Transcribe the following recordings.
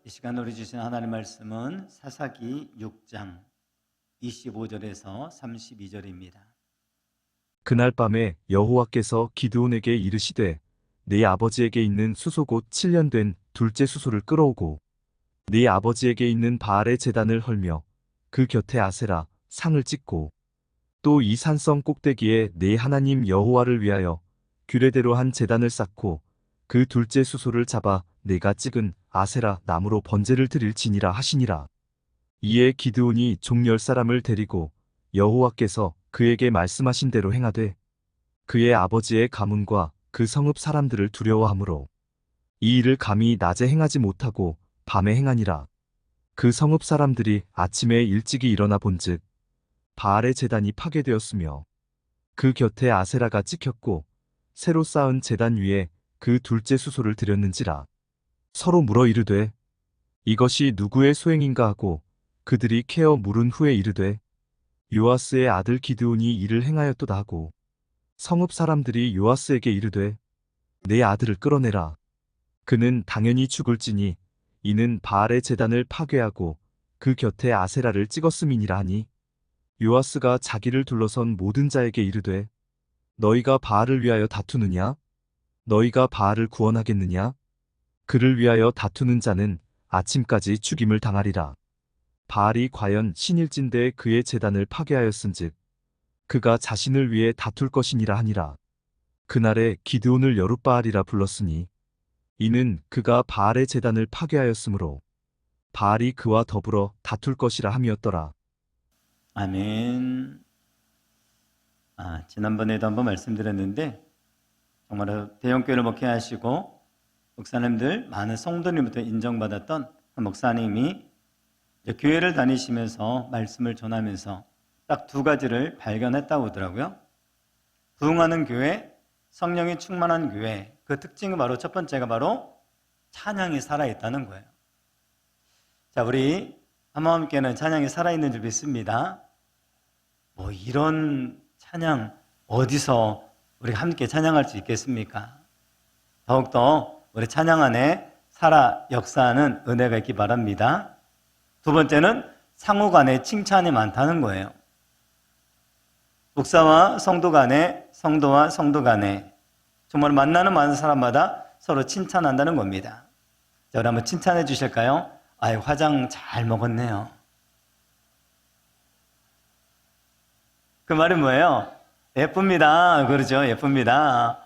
이 시간 우리 주신 하나님의 말씀은 사사기 6장 25절에서 32절입니다. 그날 밤에 여호와께서 기드온에게 이르시되 네 아버지에게 있는 수소 곧 7년 된 둘째 수소를 끌어오고 네 아버지에게 있는 바알의 제단을 헐며 그 곁에 아세라 상을 찍고 또 이 산성 꼭대기에 네 하나님 여호와를 위하여 규례대로 한 제단을 쌓고 그 둘째 수소를 잡아 내가 찍은 아세라 나무로 번제를 드릴지니라 하시니라. 이에 기드온이 종 10사람을 데리고 여호와께서 그에게 말씀하신 대로 행하되 그의 아버지의 가문과 그 성읍 사람들을 두려워하므로 이 일을 감히 낮에 행하지 못하고 밤에 행하니라. 그 성읍 사람들이 아침에 일찍이 일어나 본즉 바알의 제단이 파괴되었으며 그 곁에 아세라가 찍혔고 새로 쌓은 제단 위에 그 둘째 수소를 드렸는지라. 서로 물어 이르되 이것이 누구의 소행인가 하고 그들이 캐어 물은 후에 이르되 요아스의 아들 기드온이 이를 행하였도다 하고 성읍 사람들이 요아스에게 이르되 내 아들을 끌어내라. 그는 당연히 죽을지니 이는 바알의 제단을 파괴하고 그 곁에 아세라를 찍었음이니라 하니 요아스가 자기를 둘러선 모든 자에게 이르되 너희가 바알을 위하여 다투느냐? 너희가 바알을 구원하겠느냐? 그를 위하여 다투는 자는 아침까지 죽임을 당하리라. 바알이 과연 신일진대에 그의 제단을 파괴하였은즉 그가 자신을 위해 다툴 것이니라 하니라. 그날에 기드온을 여룻바알이라 불렀으니 이는 그가 바알의 제단을 파괴하였으므로 바알이 그와 더불어 다툴 것이라 함이었더라. 아멘. 지난번에도 한번 말씀드렸는데 정말 대형교회를 목회하시고 목사님들 많은 성도님부터 인정받았던 한 목사님이 교회를 다니시면서 말씀을 전하면서 딱 두 가지를 발견했다고 하더라고요. 부흥하는 교회, 성령이 충만한 교회, 그 특징은 바로 첫 번째가 바로 찬양이 살아있다는 거예요. 자, 우리 한마음교회는 찬양이 살아있는 줄 믿습니다. 이런 찬양 어디서 우리가 함께 찬양할 수 있겠습니까? 더욱더 우리 찬양 안에 살아 역사하는 은혜가 있기 바랍니다. 두 번째는 상호 간에 칭찬이 많다는 거예요. 목사와 성도 간에, 성도와 성도 간에 정말 만나는 많은 사람마다 서로 칭찬한다는 겁니다. 자, 우리 한번 칭찬해 주실까요? 화장 잘 먹었네요. 그 말이 뭐예요? 예쁩니다. 그러죠. 예쁩니다.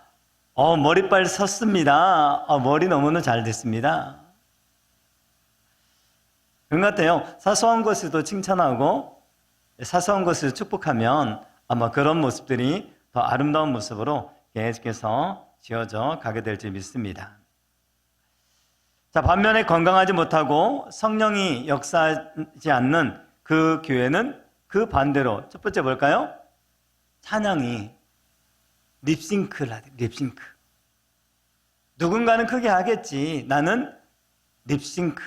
머리빨 섰습니다. 머리 너무나 잘 됐습니다. 그런 것 같아요. 사소한 것에도 칭찬하고 사소한 것을 축복하면 아마 그런 모습들이 더 아름다운 모습으로 계속해서 지어져 가게 될 줄 믿습니다. 자, 반면에 건강하지 못하고 성령이 역사하지 않는 그 교회는 그 반대로 첫 번째 뭘까요? 찬양이 립싱크를 하대. 립싱크. 누군가는 크게 하겠지. 나는 립싱크.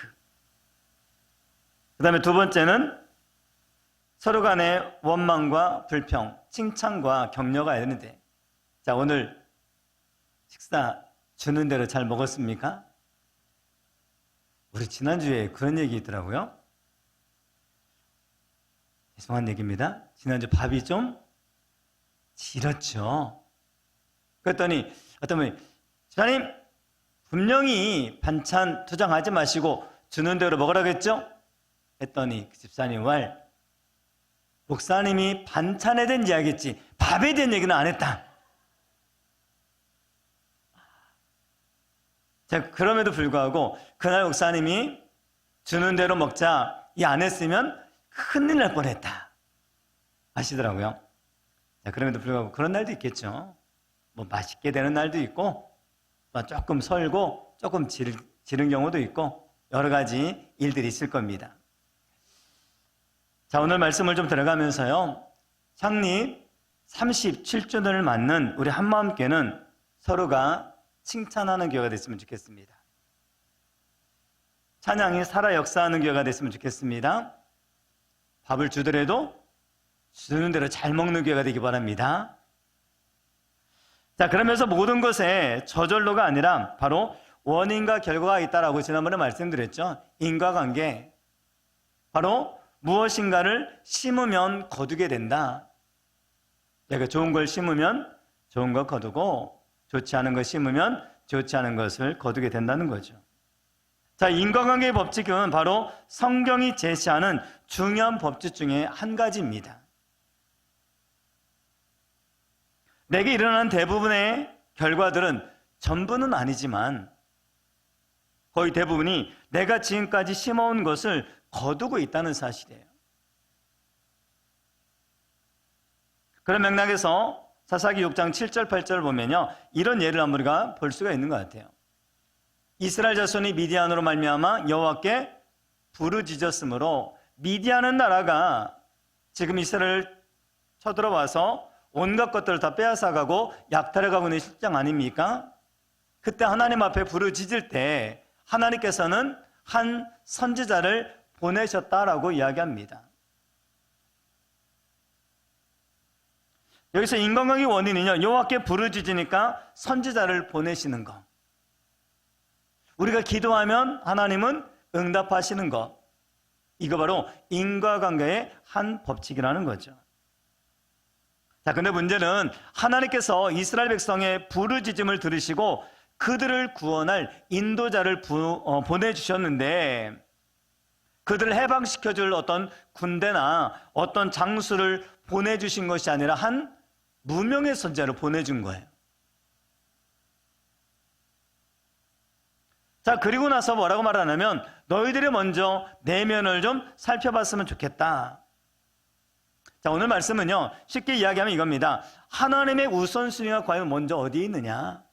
그 다음에 두 번째는 서로 간의 원망과 불평, 칭찬과 격려가 있는데, 자, 오늘 식사 주는 대로 잘 먹었습니까? 우리 지난주에 그런 얘기 있더라고요. 죄송한 얘기입니다. 지난주 밥이 좀 질었죠. 그랬더니 어떤 분이 집사님 분명히 반찬 투정하지 마시고 주는 대로 먹으라겠죠? 했더니 그 집사님 말 목사님이 반찬에 대한 이야기했지 밥에 대한 얘기는 안 했다. 자, 그럼에도 불구하고 그날 목사님이 주는 대로 먹자 이 안 했으면 큰일 날 뻔했다 하시더라고요. 자, 그럼에도 불구하고 그런 날도 있겠죠. 맛있게 되는 날도 있고 조금 설고 조금 지른 경우도 있고 여러 가지 일들이 있을 겁니다. 자, 오늘 말씀을 좀 들어가면서요, 창립 37주년을 맞는 우리 한마음교회는 서로가 칭찬하는 교회가 됐으면 좋겠습니다. 찬양이 살아 역사하는 교회가 됐으면 좋겠습니다. 밥을 주더라도 주는 대로 잘 먹는 교회가 되기 바랍니다. 자, 그러면서 모든 것에 저절로가 아니라 바로 원인과 결과가 있다라고 지난번에 말씀드렸죠. 인과관계. 바로 무엇인가를 심으면 거두게 된다. 내가 좋은 걸 심으면 좋은 거 거두고 좋지 않은 거 심으면 좋지 않은 것을 거두게 된다는 거죠. 자, 인과관계의 법칙은 바로 성경이 제시하는 중요한 법칙 중에 한 가지입니다. 내게 일어나는 대부분의 결과들은 전부는 아니지만 거의 대부분이 내가 지금까지 심어온 것을 거두고 있다는 사실이에요. 그런 맥락에서 사사기 6장 7절 8절 보면요, 이런 예를 한번 우리가 볼 수가 있는 것 같아요. 이스라엘 자손이 미디안으로 말미암아 여호와께 부르짖었으므로 미디안은 나라가 지금 이스라엘을 쳐들어와서 온갖 것들을 다 빼앗아가고 약탈해가고 있는 실정 아닙니까? 그때 하나님 앞에 부르짖을 때 하나님께서는 한 선지자를 보내셨다라고 이야기합니다. 여기서 인간관계 원인은요, 여호와께 부르짖으니까 선지자를 보내시는 것. 우리가 기도하면 하나님은 응답하시는 것. 이거 바로 인과관계의 한 법칙이라는 거죠. 자, 근데 문제는 하나님께서 이스라엘 백성의 부르짖음을 들으시고 그들을 구원할 인도자를 보내주셨는데 그들을 해방시켜줄 어떤 군대나 어떤 장수를 보내주신 것이 아니라 한 무명의 선지자를 보내준 거예요. 자, 그리고 나서 뭐라고 말하냐면 너희들이 먼저 내면을 좀 살펴봤으면 좋겠다. 자, 오늘 말씀은요, 쉽게 이야기하면 이겁니다. 하나님의 우선순위가 과연 먼저 어디에 있느냐?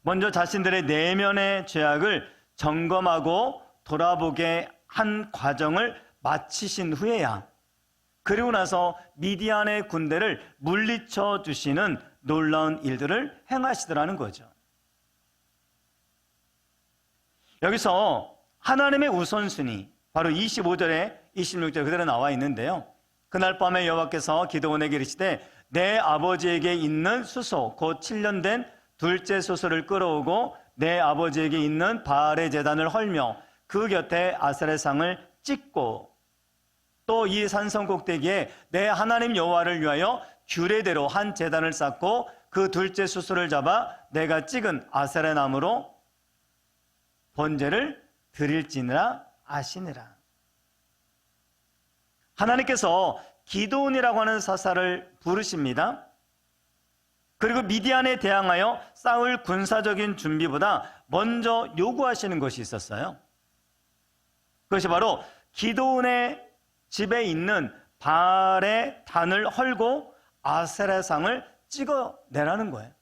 먼저 자신들의 내면의 죄악을 점검하고 돌아보게 한 과정을 마치신 후에야 그리고 나서 미디안의 군대를 물리쳐 주시는 놀라운 일들을 행하시더라는 거죠. 여기서 하나님의 우선순위, 바로 25절에 26절 그대로 나와 있는데요. 그날 밤에 여호와께서 기드온에게 이르시되 내 아버지에게 있는 수소 곧 7년 된 둘째 수소를 끌어오고 내 아버지에게 있는 바알의 제단을 헐며 그 곁에 아세라상을 찍고 또 이 산성 꼭대기에 내 하나님 여호와를 위하여 규례대로 한 제단을 쌓고 그 둘째 수소를 잡아 내가 찍은 아세라 나무로 번제를 드릴지니라 아시니라. 하나님께서 기드온이라고 하는 사사를 부르십니다. 그리고 미디안에 대항하여 싸울 군사적인 준비보다 먼저 요구하시는 것이 있었어요. 그것이 바로 기드온의 집에 있는 바알의 단을 헐고 아세라상을 찍어내라는 거예요.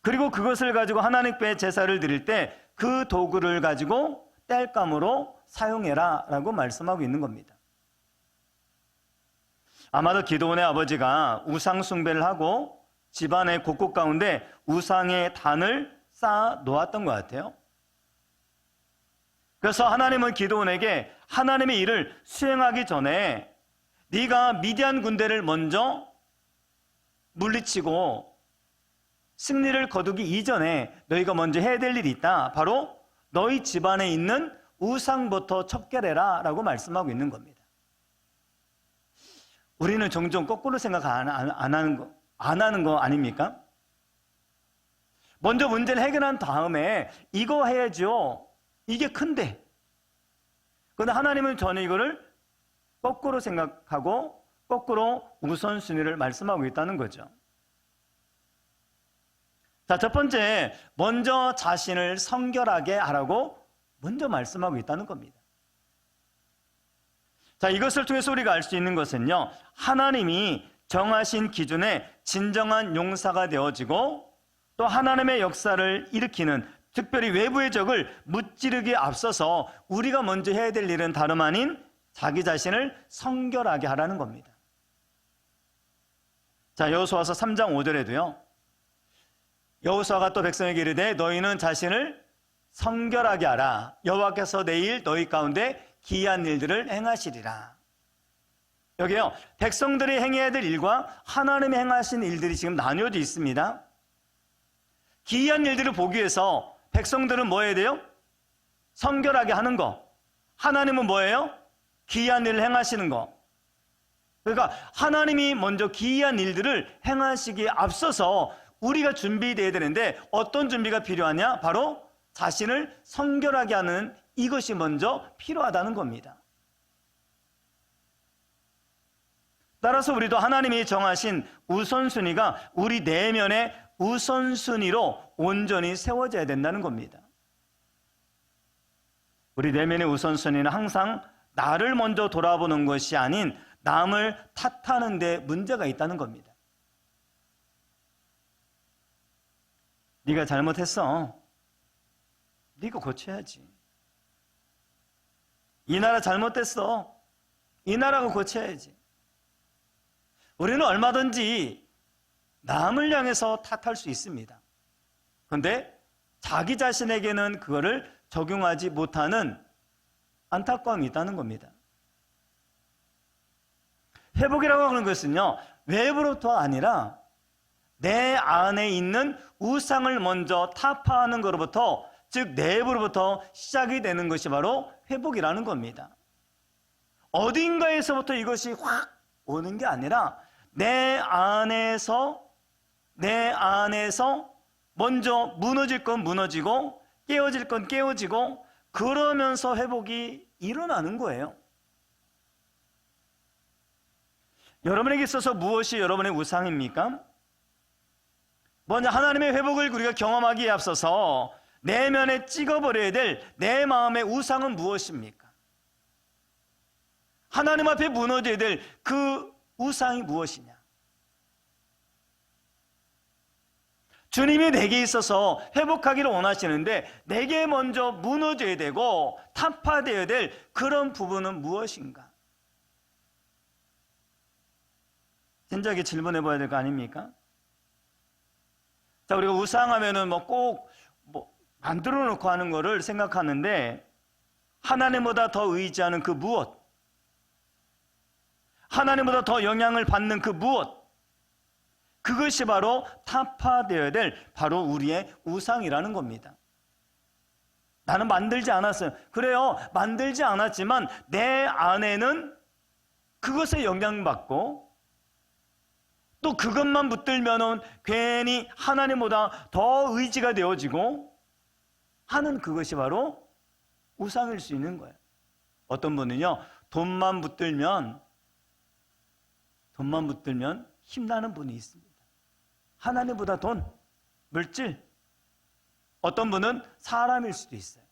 그리고 그것을 가지고 하나님께 제사를 드릴 때 그 도구를 가지고 땔감으로 사용해라 라고 말씀하고 있는 겁니다. 아마도 기드온의 아버지가 우상 숭배를 하고 집안의 곳곳 가운데 우상의 단을 쌓아 놓았던 것 같아요. 그래서 하나님은 기드온에게 하나님의 일을 수행하기 전에 네가 미디안 군대를 먼저 물리치고 승리를 거두기 이전에 너희가 먼저 해야 될 일이 있다. 바로 너희 집안에 있는 우상부터 척결해라 라고 말씀하고 있는 겁니다. 우리는 종종 거꾸로 생각 안 하는 거 아닙니까? 먼저 문제를 해결한 다음에 이거 해야죠. 이게 큰데. 그런데 하나님은 전혀 이거를 거꾸로 생각하고 거꾸로 우선순위를 말씀하고 있다는 거죠. 자, 첫 번째, 먼저 자신을 성결하게 하라고 먼저 말씀하고 있다는 겁니다. 자, 이것을 통해서 우리가 알 수 있는 것은요, 하나님이 정하신 기준에 진정한 용사가 되어지고 또 하나님의 역사를 일으키는 특별히 외부의 적을 무찌르기에 앞서서 우리가 먼저 해야 될 일은 다름 아닌 자기 자신을 성결하게 하라는 겁니다. 자, 여호수아서 3장 5절에도요. 여호수아가 또 백성에게 이르되 너희는 자신을 성결하게 하라. 여호와께서 내일 너희 가운데 기이한 일들을 행하시리라. 여기요, 백성들이 행해야 될 일과 하나님이 행하신 일들이 지금 나뉘어져 있습니다. 기이한 일들을 보기 위해서 백성들은 뭐 해야 돼요? 성결하게 하는 거. 하나님은 뭐예요? 기이한 일을 행하시는 거. 그러니까 하나님이 먼저 기이한 일들을 행하시기에 앞서서 우리가 준비되어야 되는데, 어떤 준비가 필요하냐? 바로 자신을 성결하게 하는 이것이 먼저 필요하다는 겁니다. 따라서 우리도 하나님이 정하신 우선순위가 우리 내면의 우선순위로 온전히 세워져야 된다는 겁니다. 우리 내면의 우선순위는 항상 나를 먼저 돌아보는 것이 아닌 남을 탓하는 데 문제가 있다는 겁니다. 네가 잘못했어. 네가 고쳐야지. 이 나라 잘못됐어. 이 나라가 고쳐야지. 우리는 얼마든지 남을 향해서 탓할 수 있습니다. 그런데 자기 자신에게는 그거를 적용하지 못하는 안타까움이 있다는 겁니다. 회복이라고 하는 것은요, 외부로부터 아니라 내 안에 있는 우상을 먼저 타파하는 것으로부터, 즉 내부로부터 시작이 되는 것이 바로 회복이라는 겁니다. 어딘가에서부터 이것이 확 오는 게 아니라 내 안에서 먼저 무너질 건 무너지고 깨어질 건 깨어지고, 그러면서 회복이 일어나는 거예요. 여러분에게 있어서 무엇이 여러분의 우상입니까? 먼저 하나님의 회복을 우리가 경험하기에 앞서서 내면에 찍어버려야 될 내 마음의 우상은 무엇입니까? 하나님 앞에 무너져야 될 그 우상이 무엇이냐? 주님이 내게 있어서 회복하기를 원하시는데 내게 먼저 무너져야 되고 타파되어야 될 그런 부분은 무엇인가? 진작에 질문해 봐야 될 거 아닙니까? 자, 우리가 우상하면은 꼭 만들어 놓고 하는 거를 생각하는데, 하나님보다 더 의지하는 그 무엇, 하나님보다 더 영향을 받는 그 무엇, 그것이 바로 타파되어야 될 바로 우리의 우상이라는 겁니다. 나는 만들지 않았어요. 그래요, 만들지 않았지만 내 안에는 그것에 영향받고, 또 그것만 붙들면은 괜히 하나님보다 더 의지가 되어지고 하는, 그것이 바로 우상일 수 있는 거예요. 어떤 분은요, 돈만 붙들면 힘나는 분이 있습니다. 하나님보다 돈, 물질. 어떤 분은 사람일 수도 있어요.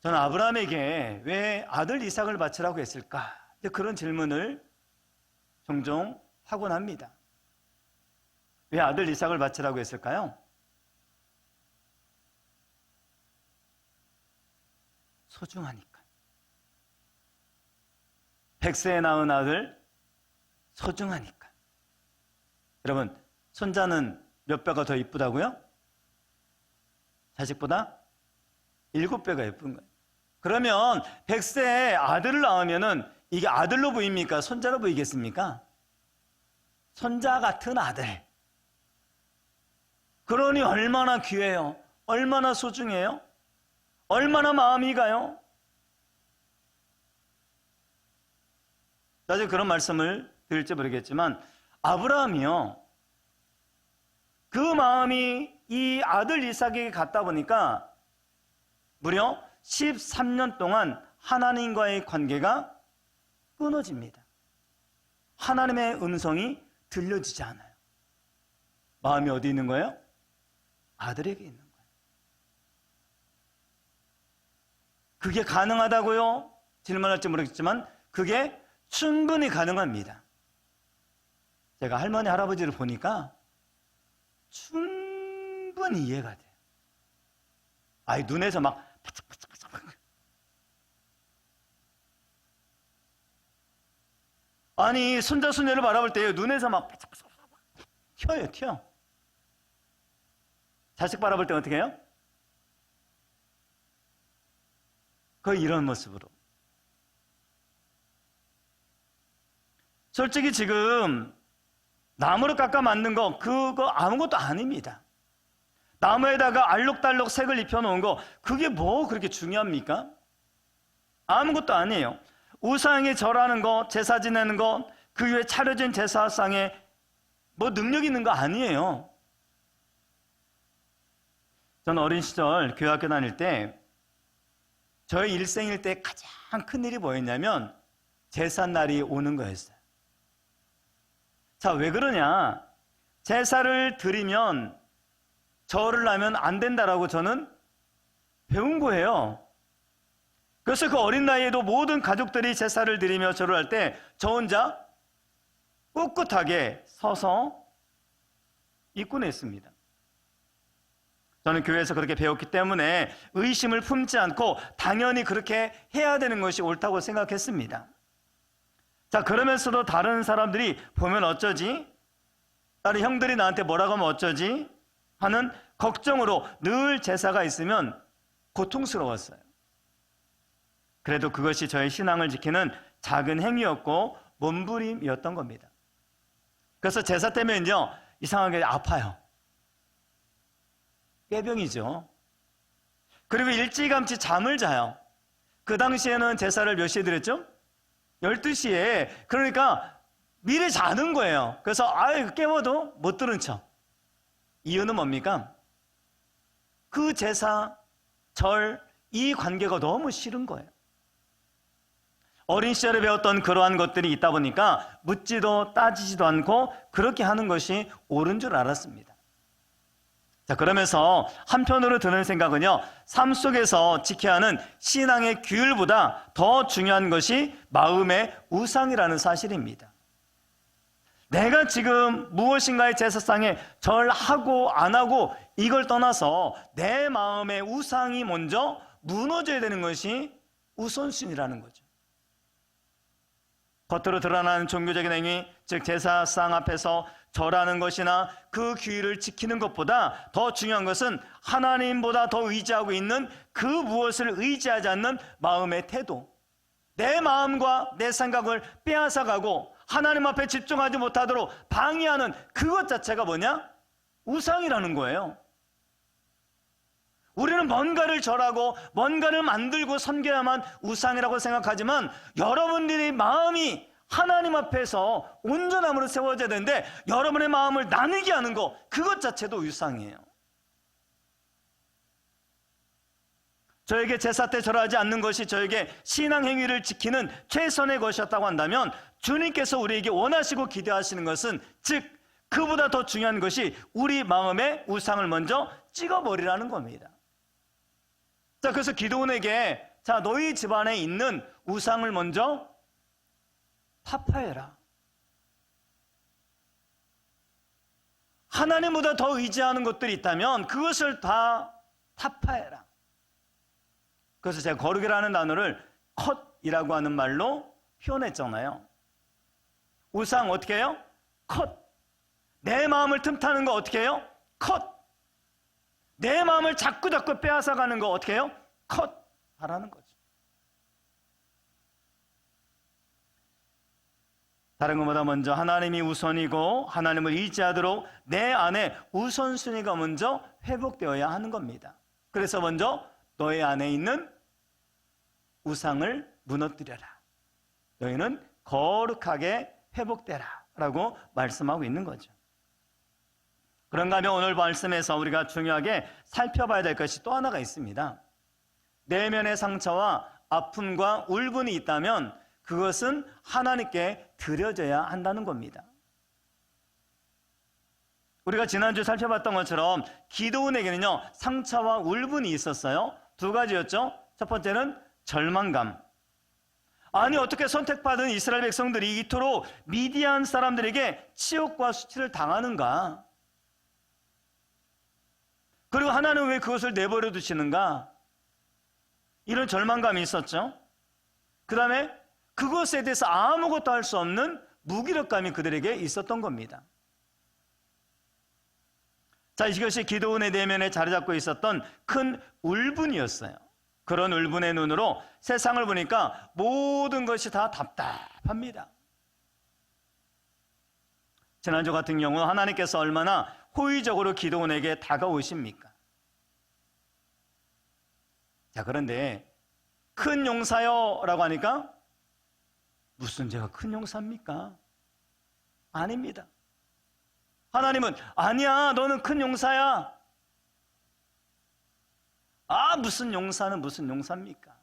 저는 아브라함에게 왜 아들 이삭을 바치라고 했을까? 그런 질문을 종종 하곤 합니다. 왜 아들 이삭을 바치라고 했을까요? 소중하니까. 100세에 낳은 아들, 소중하니까. 여러분, 손자는 몇 배가 더 이쁘다고요? 자식보다 7배가 예쁜 거예요. 그러면 100세에 아들을 낳으면은 이게 아들로 보입니까? 손자로 보이겠습니까? 손자 같은 아들. 그러니 얼마나 귀해요. 얼마나 소중해요. 얼마나 마음이 가요. 나중에 그런 말씀을 드릴지 모르겠지만, 아브라함이요, 그 마음이 이 아들 이삭에게 갔다 보니까 무려 13년 동안 하나님과의 관계가 끊어집니다. 하나님의 음성이 들려지지 않아요. 마음이 어디 있는 거예요? 아들에게 있는 거예요. 그게 가능하다고요? 질문할지 모르겠지만 그게 충분히 가능합니다. 제가 할머니 할아버지를 보니까 충분히 이해가 돼요. 아이, 눈에서 막 바짝바짝바짝. 아니, 손자 손녀를 바라볼 때 눈에서 막 바짝바짝 튀어요, 튀어. 자식 바라볼 때 어떻게 해요? 거의 이런 모습으로. 솔직히 지금 나무로 깎아 만든 거 그거 아무것도 아닙니다. 나무에다가 알록달록 색을 입혀놓은 거 그게 뭐 그렇게 중요합니까? 아무것도 아니에요. 우상에 절하는 거, 제사 지내는 거, 그 위에 차려진 제사상에 뭐 능력 있는 거 아니에요. 저는 어린 시절 교회학교 다닐 때 저의 일생일 때 가장 큰 일이 뭐였냐면 제삿날이 오는 거였어요. 자, 왜 그러냐? 제사를 드리면 절을 하면 안 된다라고 저는 배운 거예요. 그래서 그 어린 나이에도 모든 가족들이 제사를 드리며 절을 할 때 저 혼자 꿋꿋하게 서서 있곤 했습니다. 저는 교회에서 그렇게 배웠기 때문에 의심을 품지 않고 당연히 그렇게 해야 되는 것이 옳다고 생각했습니다. 자, 그러면서도 다른 사람들이 보면 어쩌지? 다른 형들이 나한테 뭐라고 하면 어쩌지? 하는 걱정으로 늘 제사가 있으면 고통스러웠어요. 그래도 그것이 저의 신앙을 지키는 작은 행위였고 몸부림이었던 겁니다. 그래서 제사 때면요 이상하게 아파요. 꾀병이죠. 그리고 일찌감치 잠을 자요. 그 당시에는 제사를 몇 시에 드렸죠? 12시에. 그러니까 미리 자는 거예요. 그래서 깨워도 못 들은 척. 이유는 뭡니까? 그 제사, 절, 이 관계가 너무 싫은 거예요. 어린 시절에 배웠던 그러한 것들이 있다 보니까 묻지도 따지지도 않고 그렇게 하는 것이 옳은 줄 알았습니다. 자, 그러면서 한편으로 드는 생각은요, 삶 속에서 지켜야 하는 신앙의 규율보다 더 중요한 것이 마음의 우상이라는 사실입니다. 내가 지금 무엇인가의 제사상에 절하고 안 하고 이걸 떠나서 내 마음의 우상이 먼저 무너져야 되는 것이 우선순위라는 거죠. 겉으로 드러나는 종교적인 행위, 즉 제사상 앞에서 절하는 것이나 그 규율을 지키는 것보다 더 중요한 것은 하나님보다 더 의지하고 있는 그 무엇을 의지하지 않는 마음의 태도. 내 마음과 내 생각을 빼앗아가고 하나님 앞에 집중하지 못하도록 방해하는 그것 자체가 뭐냐? 우상이라는 거예요. 우리는 뭔가를 절하고 뭔가를 만들고 섬겨야만 우상이라고 생각하지만 여러분들의 마음이 하나님 앞에서 온전함으로 세워져야 되는데 여러분의 마음을 나누게 하는 것, 그것 자체도 우상이에요. 저에게 제사 때 절하지 않는 것이 저에게 신앙 행위를 지키는 최선의 것이었다고 한다면 주님께서 우리에게 원하시고 기대하시는 것은 즉 그보다 더 중요한 것이 우리 마음의 우상을 먼저 찍어버리라는 겁니다. 자, 그래서 기드온에게 자, 너희 집안에 있는 우상을 먼저 타파해라. 하나님보다 더 의지하는 것들이 있다면 그것을 다 타파해라. 그래서 제가 거룩이라는 단어를 컷이라고 하는 말로 표현했잖아요. 우상 어떻게 해요? 컷. 내 마음을 틈타는 거 어떻게 해요? 컷. 내 마음을 자꾸 빼앗아가는 거 어떻게 해요? 컷 하라는 거죠. 다른 것보다 먼저 하나님이 우선이고 하나님을 의지하도록 내 안에 우선순위가 먼저 회복되어야 하는 겁니다. 그래서 먼저 너의 안에 있는 우상을 무너뜨려라. 너희는 거룩하게 회복되라 라고 말씀하고 있는 거죠. 그런가 하면 오늘 말씀에서 우리가 중요하게 살펴봐야 될 것이 또 하나가 있습니다. 내면의 상처와 아픔과 울분이 있다면 그것은 하나님께 드려져야 한다는 겁니다. 우리가 지난주에 살펴봤던 것처럼 기드온에게는요 상처와 울분이 있었어요. 두 가지였죠. 첫 번째는 절망감. 아니 어떻게 선택받은 이스라엘 백성들이 이토록 미디안 사람들에게 치욕과 수치를 당하는가? 그리고 하나는 왜 그것을 내버려 두시는가? 이런 절망감이 있었죠. 그 다음에 그것에 대해서 아무것도 할 수 없는 무기력감이 그들에게 있었던 겁니다. 자, 이것이 기드온의 내면에 자리 잡고 있었던 큰 울분이었어요. 그런 울분의 눈으로 세상을 보니까 모든 것이 다 답답합니다. 지난주 같은 경우 하나님께서 얼마나 호의적으로 기드온에게 다가오십니까? 자, 그런데 큰 용사요 라고 하니까 무슨 제가 큰 용사입니까? 아닙니다. 하나님은 아니야, 너는 큰 용사야. 아, 무슨 용사는 무슨 용사입니까?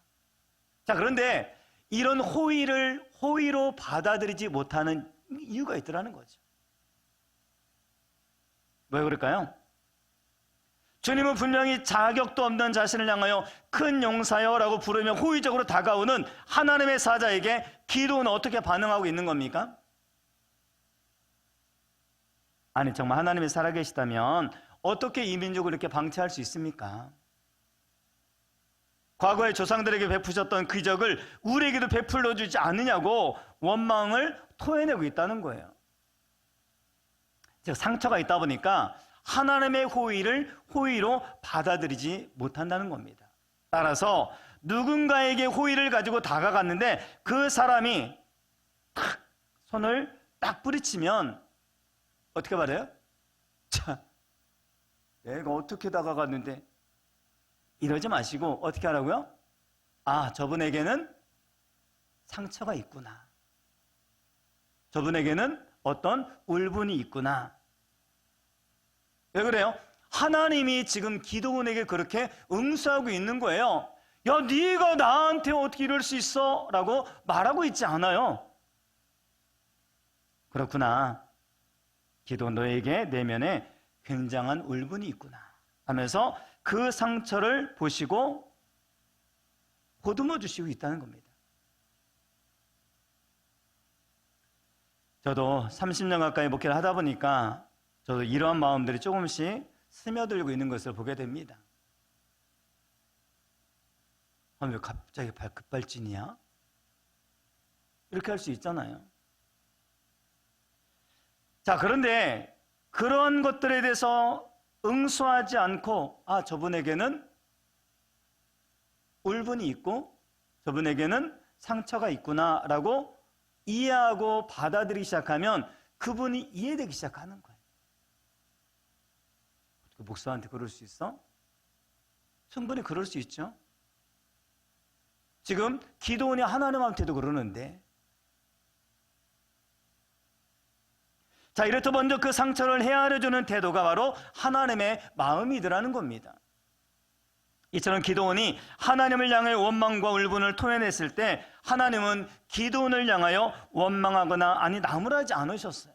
자, 그런데 이런 호의를 호의로 받아들이지 못하는 이유가 있더라는 거죠. 왜 그럴까요? 주님은 분명히 자격도 없는 자신을 향하여 큰 용사여 라고 부르며 호의적으로 다가오는 하나님의 사자에게 기드온은 어떻게 반응하고 있는 겁니까? 아니, 정말 하나님이 살아계시다면 어떻게 이 민족을 이렇게 방치할 수 있습니까? 과거에 조상들에게 베푸셨던 기적을 우리에게도 베풀어 주지 않느냐고 원망을 토해내고 있다는 거예요. 즉, 상처가 있다 보니까 하나님의 호의를 호의로 받아들이지 못한다는 겁니다. 따라서 누군가에게 호의를 가지고 다가갔는데 그 사람이 탁 손을 딱 뿌리치면 어떻게 말해요? 자, 내가 어떻게 다가갔는데 이러지 마시고 어떻게 하라고요? 아, 저분에게는 상처가 있구나. 저분에게는 어떤 울분이 있구나. 왜 그래요? 하나님이 지금 기드온에게 그렇게 응수하고 있는 거예요. 야, 네가 나한테 어떻게 이럴 수 있어? 라고 말하고 있지 않아요. 그렇구나. 기드온, 너에게 내면에 굉장한 울분이 있구나 하면서 그 상처를 보시고 보듬어 주시고 있다는 겁니다. 저도 30년 가까이 목회를 하다 보니까 저도 이러한 마음들이 조금씩 스며들고 있는 것을 보게 됩니다. 아, 왜 갑자기 급발진이야? 이렇게 할 수 있잖아요. 자, 그런데 그런 것들에 대해서 응수하지 않고, 아, 저분에게는 울분이 있고 저분에게는 상처가 있구나 라고 이해하고 받아들이기 시작하면 그분이 이해되기 시작하는 거예요. 어떻게 목사한테 그럴 수 있어? 충분히 그럴 수 있죠. 지금 기드온이 하나님한테도 그러는데, 자, 이렇게 먼저 그 상처를 헤아려주는 태도가 바로 하나님의 마음이더라는 겁니다. 이처럼 기드온이 하나님을 향해 원망과 울분을 토해냈을 때 하나님은 기드온을 향하여 원망하거나 아니 나무라지 않으셨어요.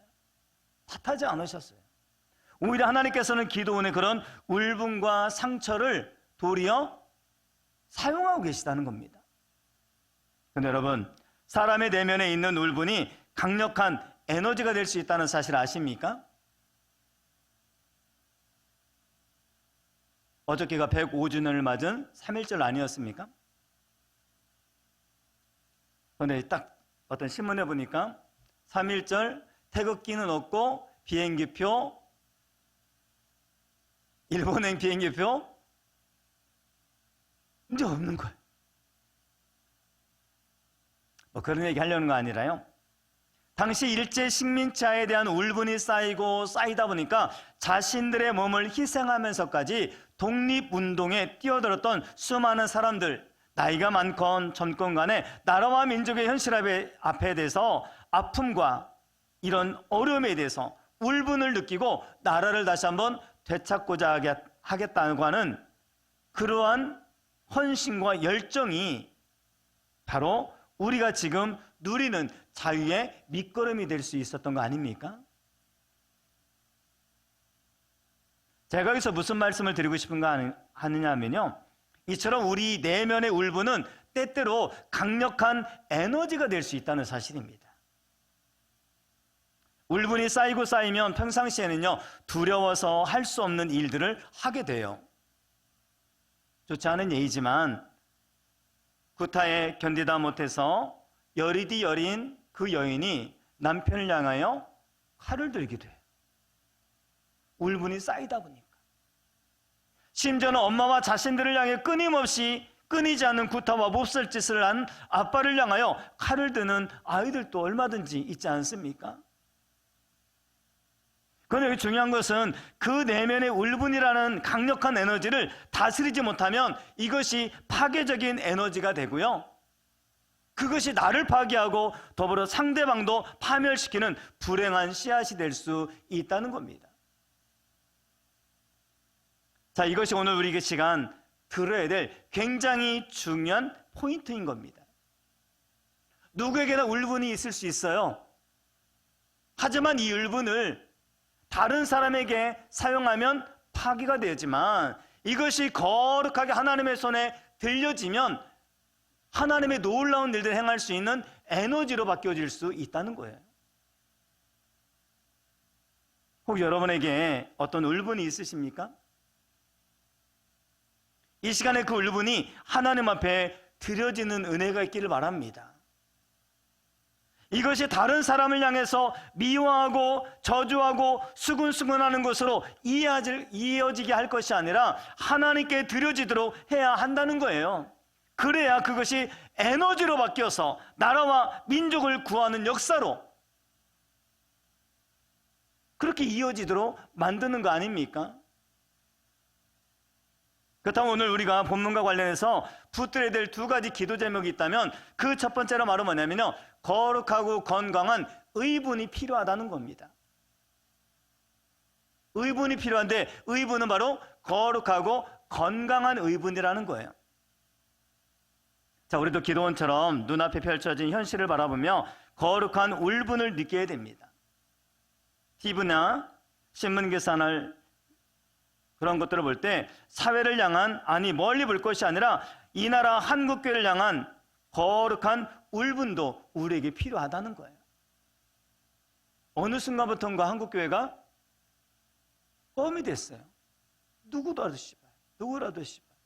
탓하지 않으셨어요. 오히려 하나님께서는 기드온의 그런 울분과 상처를 도리어 사용하고 계시다는 겁니다. 그런데 여러분, 사람의 내면에 있는 울분이 강력한 에너지가 될 수 있다는 사실 아십니까? 어저께가 105주년을 맞은 3.1절 아니었습니까? 그런데 딱 어떤 신문에 보니까 3.1절 태극기는 없고 비행기표, 일본행 비행기표 이제 없는 거예요. 뭐 그런 얘기 하려는 거 아니라요. 당시 일제 식민자에 대한 울분이 쌓이다 보니까 자신들의 몸을 희생하면서까지 독립운동에 뛰어들었던 수많은 사람들, 나이가 많건 젊건 간에 나라와 민족의 현실 앞에 대해서 아픔과 이런 어려움에 대해서 울분을 느끼고 나라를 다시 한번 되찾고자 하겠다고 하는 그러한 헌신과 열정이 바로 우리가 지금 누리는 자유의 밑거름이 될 수 있었던 거 아닙니까? 제가 여기서 무슨 말씀을 드리고 싶은가 하느냐면요, 이처럼 우리 내면의 울분은 때때로 강력한 에너지가 될 수 있다는 사실입니다. 울분이 쌓이고 쌓이면 평상시에는요 두려워서 할 수 없는 일들을 하게 돼요. 좋지 않은 예이지만 구타에 견디다 못해서 여리디 여린 그 여인이 남편을 향하여 칼을 들게 돼요. 울분이 쌓이다 보니까. 심지어는 엄마와 자신들을 향해 끊이지 않는 구타와 몹쓸 짓을 한 아빠를 향하여 칼을 드는 아이들도 얼마든지 있지 않습니까? 그런데 여기 중요한 것은 그 내면의 울분이라는 강력한 에너지를 다스리지 못하면 이것이 파괴적인 에너지가 되고요. 그것이 나를 파괴하고 더불어 상대방도 파멸시키는 불행한 씨앗이 될 수 있다는 겁니다. 자, 이것이 오늘 우리 시간 들어야 될 굉장히 중요한 포인트인 겁니다. 누구에게나 울분이 있을 수 있어요. 하지만 이 울분을 다른 사람에게 사용하면 파괴가 되지만 이것이 거룩하게 하나님의 손에 들려지면 하나님의 놀라운 일들을 행할 수 있는 에너지로 바뀌어질 수 있다는 거예요. 혹 여러분에게 어떤 울분이 있으십니까? 이 시간에 그 울분이 하나님 앞에 드려지는 은혜가 있기를 바랍니다. 이것이 다른 사람을 향해서 미워하고 저주하고 수근수근하는 것으로 이어지게 할 것이 아니라 하나님께 드려지도록 해야 한다는 거예요. 그래야 그것이 에너지로 바뀌어서 나라와 민족을 구하는 역사로 그렇게 이어지도록 만드는 거 아닙니까? 그렇다면 오늘 우리가 본문과 관련해서 붙들어야 될 두 가지 기도 제목이 있다면 그 첫 번째로 말은 뭐냐면요, 거룩하고 건강한 의분이 필요하다는 겁니다. 의분이 필요한데 의분은 바로 거룩하고 건강한 의분이라는 거예요. 자, 우리도 기도원처럼 눈앞에 펼쳐진 현실을 바라보며 거룩한 울분을 느껴야 됩니다. TV나 신문기사나 그런 것들을 볼 때 사회를 향한, 아니 멀리 볼 것이 아니라 이 나라 한국교회를 향한 거룩한 울분도 우리에게 필요하다는 거예요. 어느 순간부터인가 한국교회가 껌이 됐어요. 누구라도 씹어요. 누구라도 씹어요.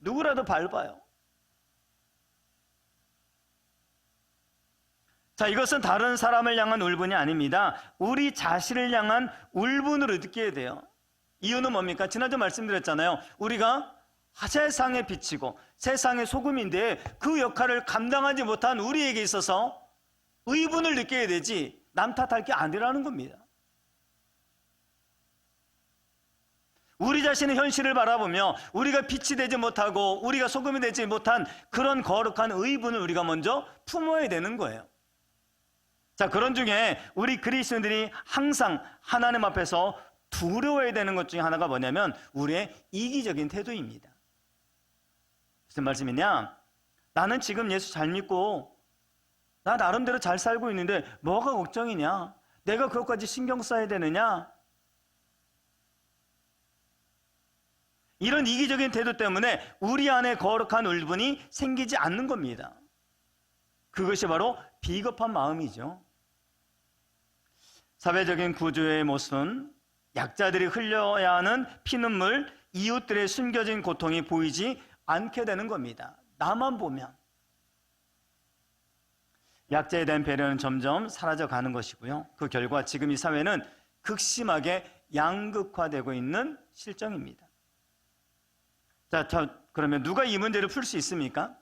누구라도 밟아요. 자, 이것은 다른 사람을 향한 울분이 아닙니다. 우리 자신을 향한 울분으로 느껴야 돼요. 이유는 뭡니까? 지난주 말씀드렸잖아요. 우리가 세상에 비치고 세상의 소금인데 그 역할을 감당하지 못한 우리에게 있어서 의분을 느껴야 되지 남 탓할 게 아니라는 겁니다. 우리 자신의 현실을 바라보며 우리가 빛이 되지 못하고 우리가 소금이 되지 못한 그런 거룩한 의분을 우리가 먼저 품어야 되는 거예요. 자, 그런 중에 우리 그리스도인들이 항상 하나님 앞에서 두려워해야 되는 것 중에 하나가 뭐냐면 우리의 이기적인 태도입니다. 무슨 말씀이냐? 나는 지금 예수 잘 믿고 나 나름대로 잘 살고 있는데 뭐가 걱정이냐? 내가 그것까지 신경 써야 되느냐? 이런 이기적인 태도 때문에 우리 안에 거룩한 울분이 생기지 않는 겁니다. 그것이 바로 비겁한 마음이죠. 사회적인 구조의 모습은 약자들이 흘려야 하는 피눈물, 이웃들의 숨겨진 고통이 보이지 않게 되는 겁니다. 나만 보면. 약자에 대한 배려는 점점 사라져가는 것이고요. 그 결과 지금 이 사회는 극심하게 양극화되고 있는 실정입니다. 자, 그러면 누가 이 문제를 풀 수 있습니까?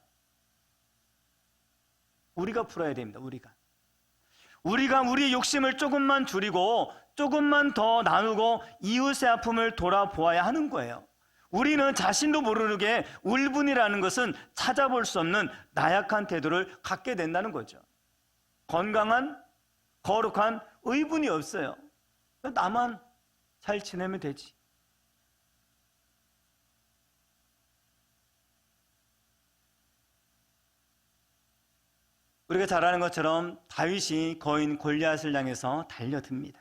우리가 풀어야 됩니다. 우리가 우리의 욕심을 조금만 줄이고 조금만 더 나누고 이웃의 아픔을 돌아보아야 하는 거예요. 우리는 자신도 모르게 울분이라는 것은 찾아볼 수 없는 나약한 태도를 갖게 된다는 거죠. 건강한 거룩한 의분이 없어요. 나만 잘 지내면 되지. 우리가 잘 아는 것처럼 다윗이 거인 골리앗을 향해서 달려듭니다.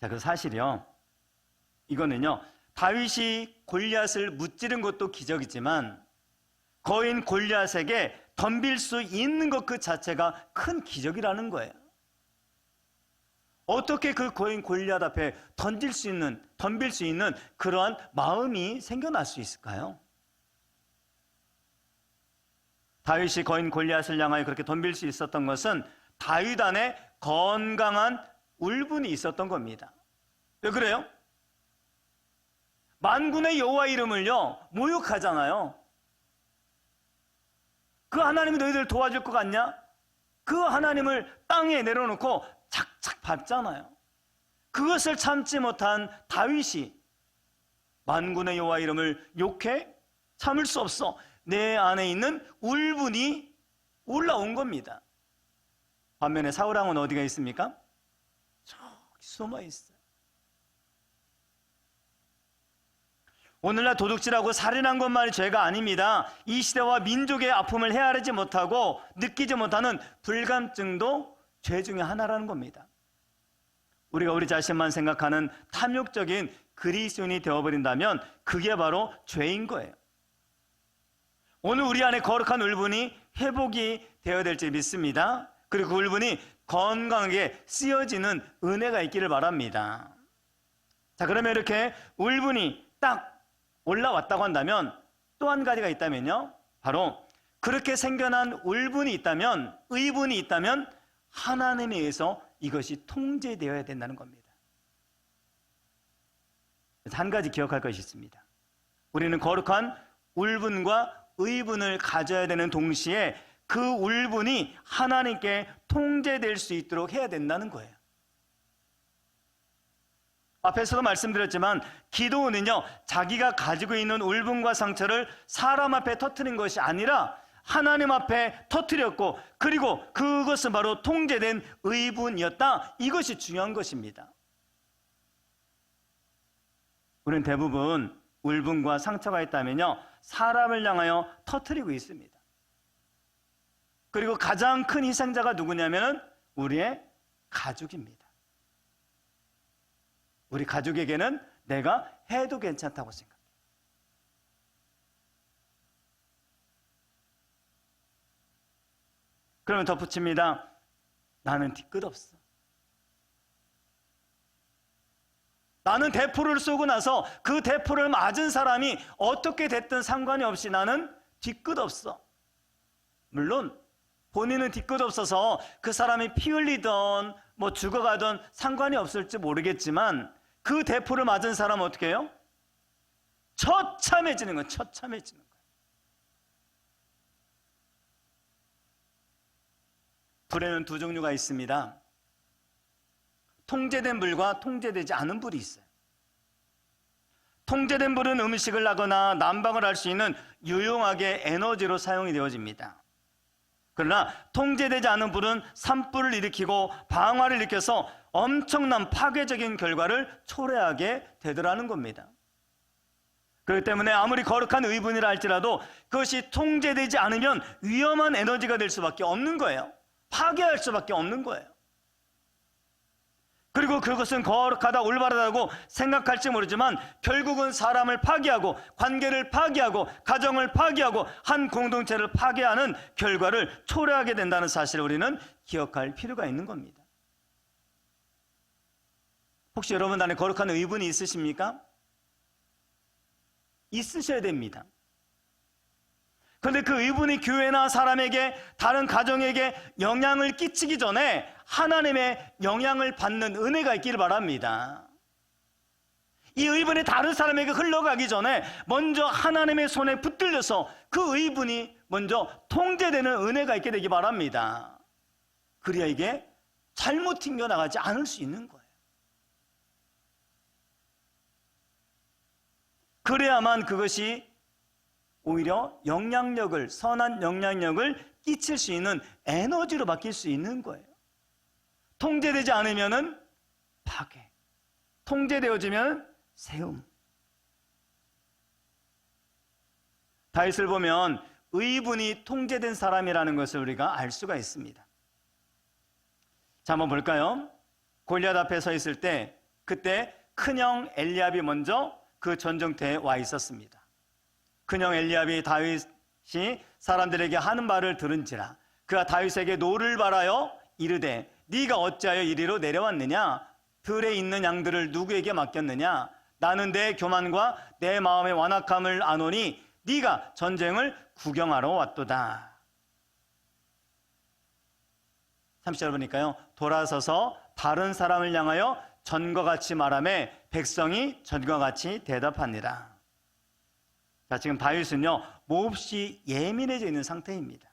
자, 그 사실이요, 이거는요, 다윗이 골리앗을 무찌른 것도 기적이지만 거인 골리앗에게 덤빌 수 있는 것 그 자체가 큰 기적이라는 거예요. 어떻게 그 거인 골리앗 앞에 덤빌 수 있는 그러한 마음이 생겨날 수 있을까요? 다윗이 거인 골리앗을 향하여 그렇게 덤빌 수 있었던 것은 다윗 안에 건강한 울분이 있었던 겁니다. 왜 그래요? 만군의 여호와 이름을요 모욕하잖아요. 그 하나님이 너희들 도와줄 것 같냐? 그 하나님을 땅에 내려놓고 착착 밟잖아요. 그것을 참지 못한 다윗이 만군의 여호와 이름을 욕해 참을 수 없어 내 안에 있는 울분이 올라온 겁니다. 반면에 사울왕은 어디가 있습니까? 저기 숨어 있어요. 오늘날 도둑질하고 살인한 것만이 죄가 아닙니다. 이 시대와 민족의 아픔을 헤아리지 못하고 느끼지 못하는 불감증도 죄 중에 하나라는 겁니다. 우리가 우리 자신만 생각하는 탐욕적인 그리스도인이 되어버린다면 그게 바로 죄인 거예요. 오늘 우리 안에 거룩한 울분이 회복이 되어야 될지 믿습니다. 그리고 그 울분이 건강하게 쓰여지는 은혜가 있기를 바랍니다. 자, 그러면 이렇게 울분이 딱 올라왔다고 한다면 또 한 가지가 있다면요, 바로 그렇게 생겨난 울분이 있다면, 의분이 있다면 하나님에 의해서 이것이 통제되어야 된다는 겁니다. 한 가지 기억할 것이 있습니다. 우리는 거룩한 울분과 의분을 가져야 되는 동시에 그 울분이 하나님께 통제될 수 있도록 해야 된다는 거예요. 앞에서도 말씀드렸지만 기도는요, 자기가 가지고 있는 울분과 상처를 사람 앞에 터뜨린 것이 아니라 하나님 앞에 터뜨렸고, 그리고 그것은 바로 통제된 의분이었다. 이것이 중요한 것입니다. 우리는 대부분 울분과 상처가 있다면요, 사람을 향하여 터뜨리고 있습니다. 그리고 가장 큰 희생자가 누구냐면 우리의 가족입니다. 우리 가족에게는 내가 해도 괜찮다고 생각해요. 그러면 덧붙입니다. 나는 뒤끝 없어. 나는 대포를 쏘고 나서 그 대포를 맞은 사람이 어떻게 됐든 상관이 없이 나는 뒤끝 없어. 물론 본인은 뒤끝 없어서 그 사람이 피 흘리던 뭐 죽어가던 상관이 없을지 모르겠지만 그 대포를 맞은 사람은 어떻게 해요? 처참해지는 거예요. 처참해지는 거예요. 불에는 두 종류가 있습니다. 통제된 불과 통제되지 않은 불이 있어요. 통제된 불은 음식을 하거나 난방을 할 수 있는 유용하게 에너지로 사용이 되어집니다. 그러나 통제되지 않은 불은 산불을 일으키고 방화를 일으켜서 엄청난 파괴적인 결과를 초래하게 되더라는 겁니다. 그렇기 때문에 아무리 거룩한 의분이라 할지라도 그것이 통제되지 않으면 위험한 에너지가 될 수밖에 없는 거예요. 파괴할 수밖에 없는 거예요. 그리고 그것은 거룩하다 올바르다고 생각할지 모르지만 결국은 사람을 파괴하고 관계를 파괴하고 가정을 파괴하고 한 공동체를 파괴하는 결과를 초래하게 된다는 사실을 우리는 기억할 필요가 있는 겁니다. 혹시 여러분 안에 거룩한 의분이 있으십니까? 있으셔야 됩니다. 그런데 그 의분이 교회나 사람에게, 다른 가정에게 영향을 끼치기 전에 하나님의 영향을 받는 은혜가 있기를 바랍니다. 이 의분이 다른 사람에게 흘러가기 전에 먼저 하나님의 손에 붙들려서 그 의분이 먼저 통제되는 은혜가 있게 되기 바랍니다. 그래야 이게 잘못 튕겨나가지 않을 수 있는 거예요. 그래야만 그것이 오히려 영향력을, 선한 영향력을 끼칠 수 있는 에너지로 바뀔 수 있는 거예요. 통제되지 않으면은 파괴, 통제되어지면 세움. 다윗을 보면 의분이 통제된 사람이라는 것을 우리가 알 수가 있습니다. 자, 한번 볼까요? 골리앗 앞에 서 있을 때 그때 큰형 엘리압이 먼저 그 전쟁터에 와 있었습니다. 큰형 엘리압이 다윗이 사람들에게 하는 말을 들은지라 그가 다윗에게 노를 바라여 이르되 네가 어찌하여 이리로 내려왔느냐? 들에 있는 양들을 누구에게 맡겼느냐? 나는 내 교만과 내 마음의 완악함을 아노니 네가 전쟁을 구경하러 왔도다. 30절 보니까요, 돌아서서 다른 사람을 향하여 전과 같이 말하매 백성이 전과 같이 대답하니라. 자, 지금 다윗은요, 몹시 예민해져 있는 상태입니다.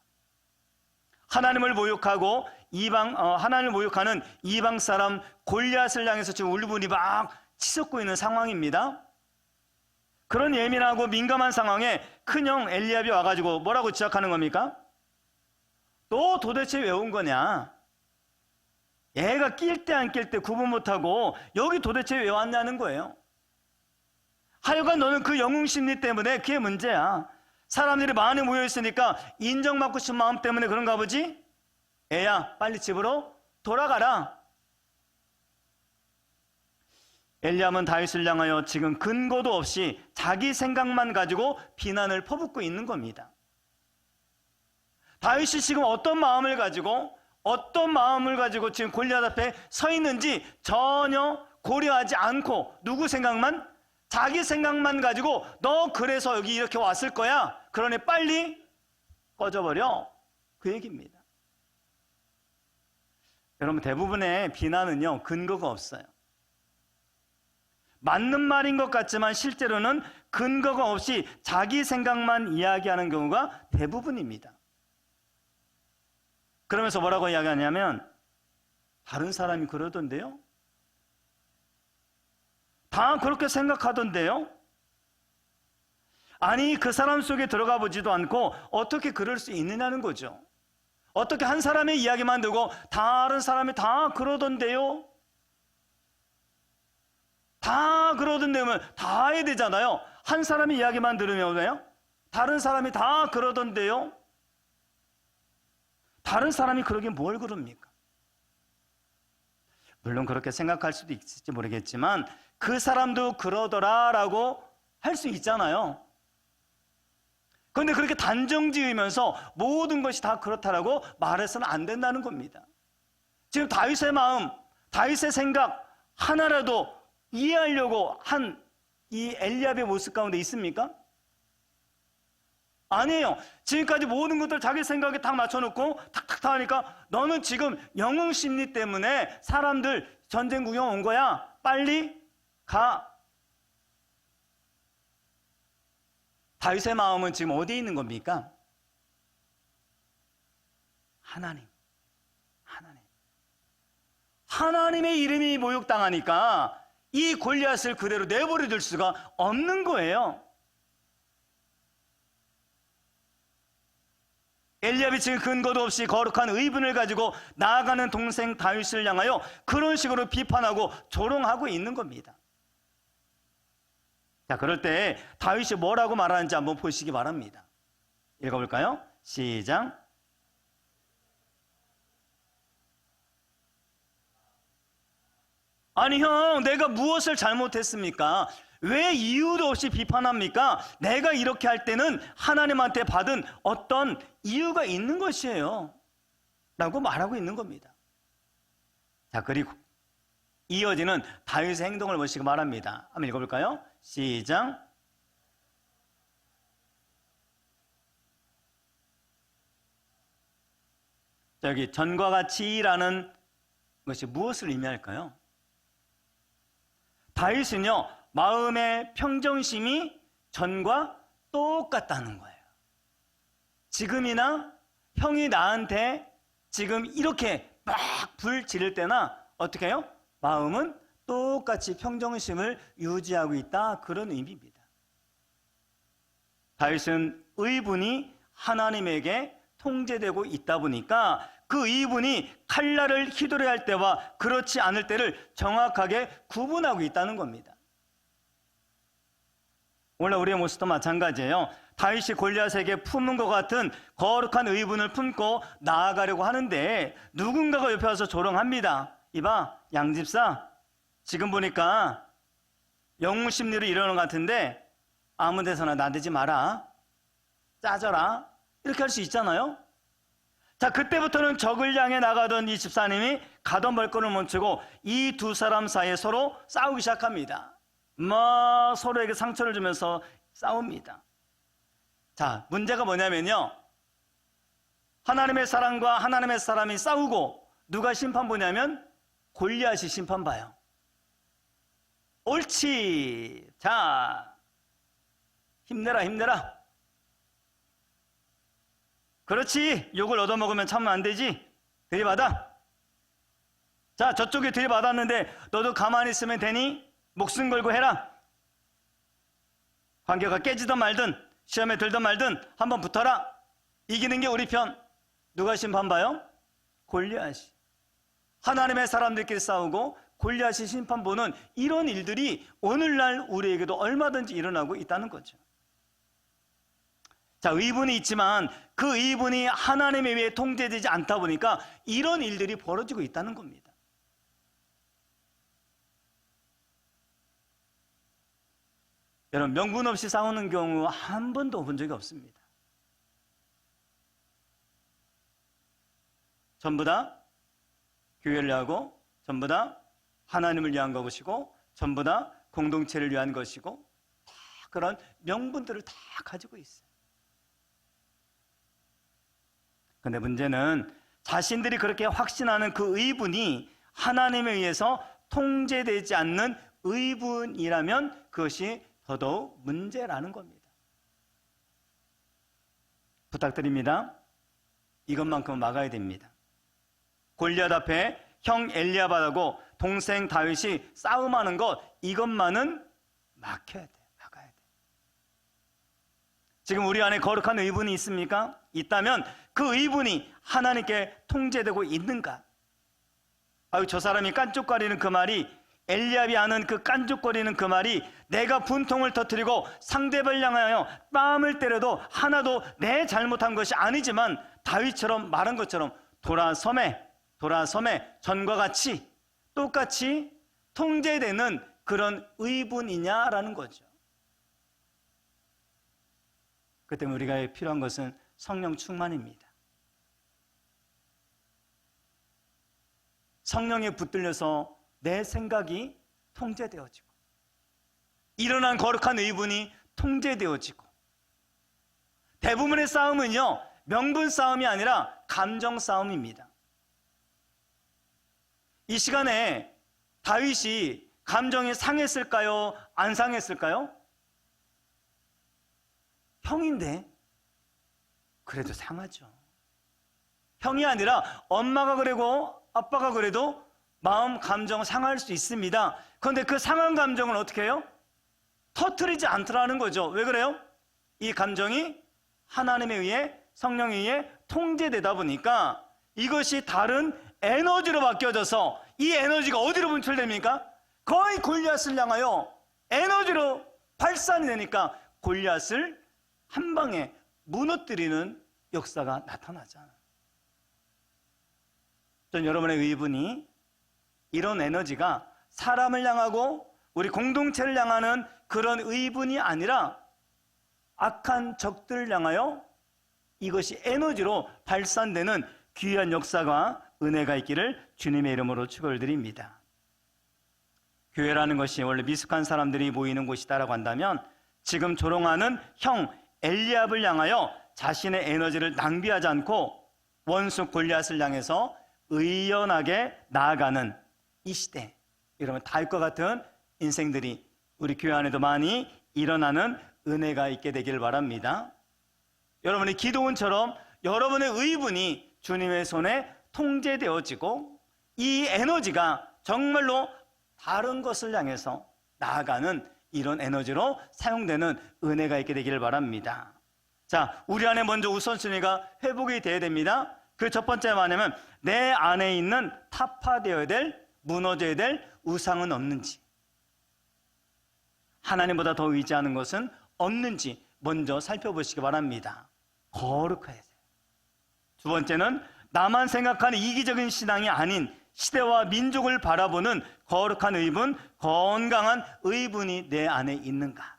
하나님을 모욕하고 하나님을 모욕하는 이방 사람 골리앗을 향해서 지금 울분이 막 치솟고 있는 상황입니다. 그런 예민하고 민감한 상황에 큰형 엘리압이 와가지고 뭐라고 지적하는 겁니까? 너 도대체 왜 온 거냐? 애가 낄 때 안 낄 때 구분 못하고 여기 도대체 왜 왔냐는 거예요. 하여간 너는 그 영웅심리 때문에 그게 문제야. 사람들이 많이 모여있으니까 인정받고 싶은 마음 때문에 그런가 보지? 애야, 빨리 집으로 돌아가라. 엘리압은 다윗을 향하여 지금 근거도 없이 자기 생각만 가지고 비난을 퍼붓고 있는 겁니다. 다윗이 지금 어떤 마음을 가지고 지금 골리앗 앞에 서 있는지 전혀 고려하지 않고 누구 생각만? 자기 생각만 가지고 너 그래서 여기 이렇게 왔을 거야. 그러니 빨리 꺼져버려. 그 얘기입니다. 여러분, 대부분의 비난은요, 근거가 없어요. 맞는 말인 것 같지만 실제로는 근거가 없이 자기 생각만 이야기하는 경우가 대부분입니다. 그러면서 뭐라고 이야기하냐면, 다른 사람이 그러던데요? 다 그렇게 생각하던데요? 아니, 그 사람 속에 들어가 보지도 않고 어떻게 그럴 수 있느냐는 거죠. 어떻게 한 사람의 이야기만 듣고 다른 사람이 다 그러던데요? 다 그러던데면 다 해야 되잖아요. 한 사람의 이야기만 들으면 왜요? 다른 사람이 다 그러던데요? 다른 사람이 그러긴 뭘 그럽니까? 물론 그렇게 생각할 수도 있을지 모르겠지만 그 사람도 그러더라라고 할 수 있잖아요. 그런데 그렇게 단정 지으면서 모든 것이 다 그렇다라고 말해서는 안 된다는 겁니다. 지금 다윗의 마음, 다윗의 생각 하나라도 이해하려고 한 이 엘리압의 모습 가운데 있습니까? 아니에요. 지금까지 모든 것들 자기 생각에 딱 맞춰놓고 탁탁탁 하니까 너는 지금 영웅 심리 때문에 사람들 전쟁 구경 온 거야. 빨리 가. 다윗의 마음은 지금 어디에 있는 겁니까? 하나님. 하나님의 이름이 모욕당하니까 이 골리앗을 그대로 내버려 둘 수가 없는 거예요. 엘리압이 지금 근거도 없이 거룩한 의분을 가지고 나아가는 동생 다윗을 향하여 그런 식으로 비판하고 조롱하고 있는 겁니다. 자, 그럴 때 다윗이 뭐라고 말하는지 한번 보시기 바랍니다. 읽어볼까요? 시작. 아니 형, 내가 무엇을 잘못했습니까? 왜 이유도 없이 비판합니까? 내가 이렇게 할 때는 하나님한테 받은 어떤 이유가 있는 것이에요 라고 말하고 있는 겁니다. 자, 그리고 이어지는 다윗의 행동을 보시기 바랍니다. 한번 읽어볼까요? 시작. 여기 전과 같이라는 것이 무엇을 의미할까요? 다윗은요, 마음의 평정심이 전과 똑같다는 거예요. 지금이나 형이 나한테 지금 이렇게 막 불 지를 때나 어떻게 해요? 마음은 똑같이 평정심을 유지하고 있다, 그런 의미입니다. 다윗은 의분이 하나님에게 통제되고 있다 보니까 그 의분이 칼날을 휘두르야 할 때와 그렇지 않을 때를 정확하게 구분하고 있다는 겁니다. 원래 우리의 모습도 마찬가지예요. 다윗이 골리앗에게 품은 것 같은 거룩한 의분을 품고 나아가려고 하는데 누군가가 옆에 와서 조롱합니다. 이봐, 양집사, 지금 보니까 영웅 심리로 이러는 것 같은데 아무 데서나 나대지 마라, 짜져라, 이렇게 할 수 있잖아요. 자, 그때부터는 적을 향해 나가던 이 집사님이 가던 발걸음을 멈추고 이 두 사람 사이에 서로 싸우기 시작합니다. 서로에게 상처를 주면서 싸웁니다. 자, 문제가 뭐냐면요, 하나님의 사람과 하나님의 사람이 싸우고 누가 심판 보냐면 골리앗이 심판 봐요. 옳지, 자, 힘내라. 그렇지, 욕을 얻어먹으면 참으면 안 되지. 들이받아. 자, 저쪽에 들이받았는데 너도 가만히 있으면 되니? 목숨 걸고 해라. 관계가 깨지든 말든 시험에 들든 말든 한번 붙어라. 이기는 게 우리 편. 누가 심판 봐요? 골리앗이. 하나님의 사람들끼리 싸우고 골리앗이 심판 보는 이런 일들이 오늘날 우리에게도 얼마든지 일어나고 있다는 거죠. 자, 의분이 있지만 그 의분이 하나님에 의해 통제되지 않다 보니까 이런 일들이 벌어지고 있다는 겁니다. 여러분, 명분 없이 싸우는 경우 한 번도 본 적이 없습니다. 전부 다 교회를 위하고, 전부 다 하나님을 위한 것이고, 전부 다 공동체를 위한 것이고, 다 그런 명분들을 다 가지고 있어요. 그런데 문제는 자신들이 그렇게 확신하는 그 의분이 하나님에 의해서 통제되지 않는 의분이라면 그것이 더더욱 문제라는 겁니다. 부탁드립니다. 이것만큼은 막아야 됩니다. 골리앗 앞에 형 엘리야바하고 동생 다윗이 싸움하는 것, 이것만은 막혀야 돼. 막아야 돼. 지금 우리 안에 거룩한 의분이 있습니까? 있다면 그 의분이 하나님께 통제되고 있는가? 아유, 저 사람이 깐족거리는 그 말이, 엘리압이 하는 그 깐족거리는 그 말이 내가 분통을 터뜨리고 상대방을 향하여 뺨을 때려도 하나도 내 잘못한 것이 아니지만 다윗처럼 말한 것처럼 돌아섬에 전과 같이 똑같이 통제되는 그런 의분이냐라는 거죠. 그 때문에 우리가 필요한 것은 성령 충만입니다. 성령에 붙들려서 내 생각이 통제되어지고, 일어난 거룩한 의분이 통제되어지고, 대부분의 싸움은요, 명분 싸움이 아니라 감정 싸움입니다. 이 시간에 다윗이 감정이 상했을까요? 안 상했을까요? 형인데 그래도 상하죠. 형이 아니라 엄마가 그러고 아빠가 그래도 마음 감정 상할 수 있습니다. 그런데 그 상한 감정을 어떻게 해요? 터뜨리지 않더라는 거죠. 왜 그래요? 이 감정이 하나님에 의해, 성령에 의해 통제되다 보니까 이것이 다른 에너지로 바뀌어져서 이 에너지가 어디로 분출됩니까? 거의 골리앗을 향하여 에너지로 발산이 되니까 골리앗을 한 방에 무너뜨리는 역사가 나타나잖아요. 전 여러분의 의분이 이런 에너지가 사람을 향하고 우리 공동체를 향하는 그런 의분이 아니라 악한 적들을 향하여 이것이 에너지로 발산되는 귀한 역사가, 은혜가 있기를 주님의 이름으로 축원을 드립니다. 교회라는 것이 원래 미숙한 사람들이 모이는 곳이다라고 한다면 지금 조롱하는 형 엘리압을 향하여 자신의 에너지를 낭비하지 않고 원수 골리앗을 향해서 의연하게 나아가는 이 시대, 여러분 다윗과 같은 인생들이 우리 교회 안에도 많이 일어나는 은혜가 있게 되길 바랍니다. 여러분의 기도원처럼 여러분의 의분이 주님의 손에 통제되어지고 이 에너지가 정말로 다른 것을 향해서 나아가는 이런 에너지로 사용되는 은혜가 있게 되기를 바랍니다. 자, 우리 안에 먼저 우선순위가 회복이 되어야 됩니다. 그 첫 번째가 뭐냐면 내 안에 있는 타파되어야 될, 무너져야 될 우상은 없는지, 하나님보다 더 의지하는 것은 없는지 먼저 살펴보시기 바랍니다. 거룩해야 돼요. 두 번째는 나만 생각하는 이기적인 신앙이 아닌 시대와 민족을 바라보는 거룩한 의분, 건강한 의분이 내 안에 있는가.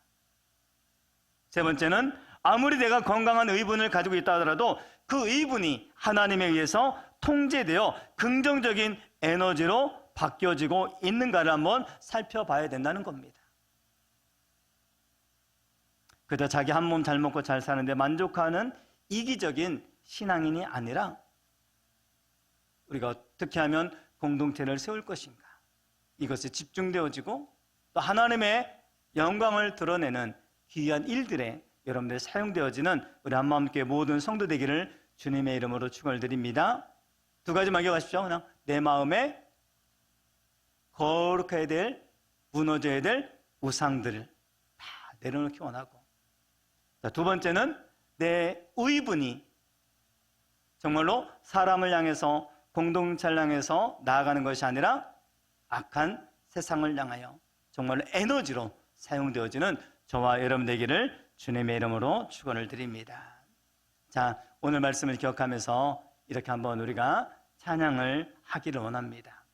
세 번째는 아무리 내가 건강한 의분을 가지고 있다 하더라도 그 의분이 하나님에 의해서 통제되어 긍정적인 에너지로 바뀌어지고 있는가를 한번 살펴봐야 된다는 겁니다. 그저 자기 한 몸 잘 먹고 잘 사는데 만족하는 이기적인 신앙인이 아니라 우리가 어떻게 하면 공동체를 세울 것인가, 이것에 집중되어지고 또 하나님의 영광을 드러내는 귀한 일들에 여러분들 사용되어지는 우리 한마음교회 모든 성도 되기를 주님의 이름으로 축원을 드립니다. 두 가지만 기억하십시오. 그냥 내 마음에 거룩해야 될, 무너져야 될 우상들을 다 내려놓기 원하고, 자, 두 번째는 내 의분이 정말로 사람을 향해서, 공동체를 향해서 나아가는 것이 아니라 악한 세상을 향하여 정말로 에너지로 사용되어지는 저와 여러분 되기를 주님의 이름으로 축원을 드립니다. 자, 오늘 말씀을 기억하면서 이렇게 한번 우리가 찬양을 하기를 원합니다.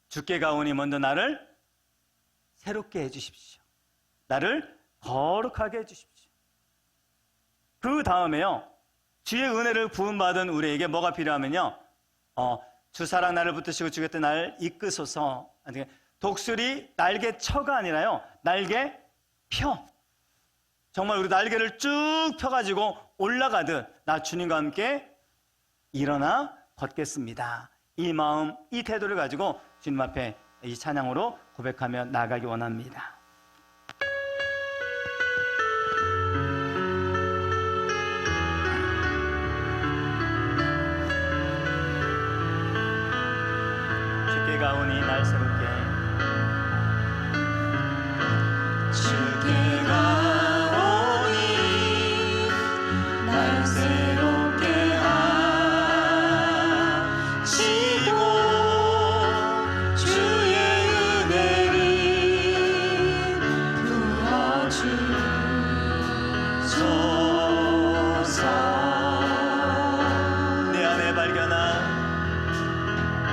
주께 가오니 먼저 나를 새롭게 해주십시오. 나를 거룩하게 해주십시오. 그 다음에요, 주의 은혜를 부음받은 우리에게 뭐가 필요하면요, 주사랑 나를 붙드시고 주겠다 날 이끄소서. 독수리 날개처가 아니라요, 날개 펴. 정말 우리 날개를 쭉 펴가지고 올라가듯 나 주님과 함께 일어나 걷겠습니다. 이 마음, 이 태도를 가지고 주님 앞에 이 찬양으로 고백하며 나아가기 원합니다. 주께 가오니 날 새롭게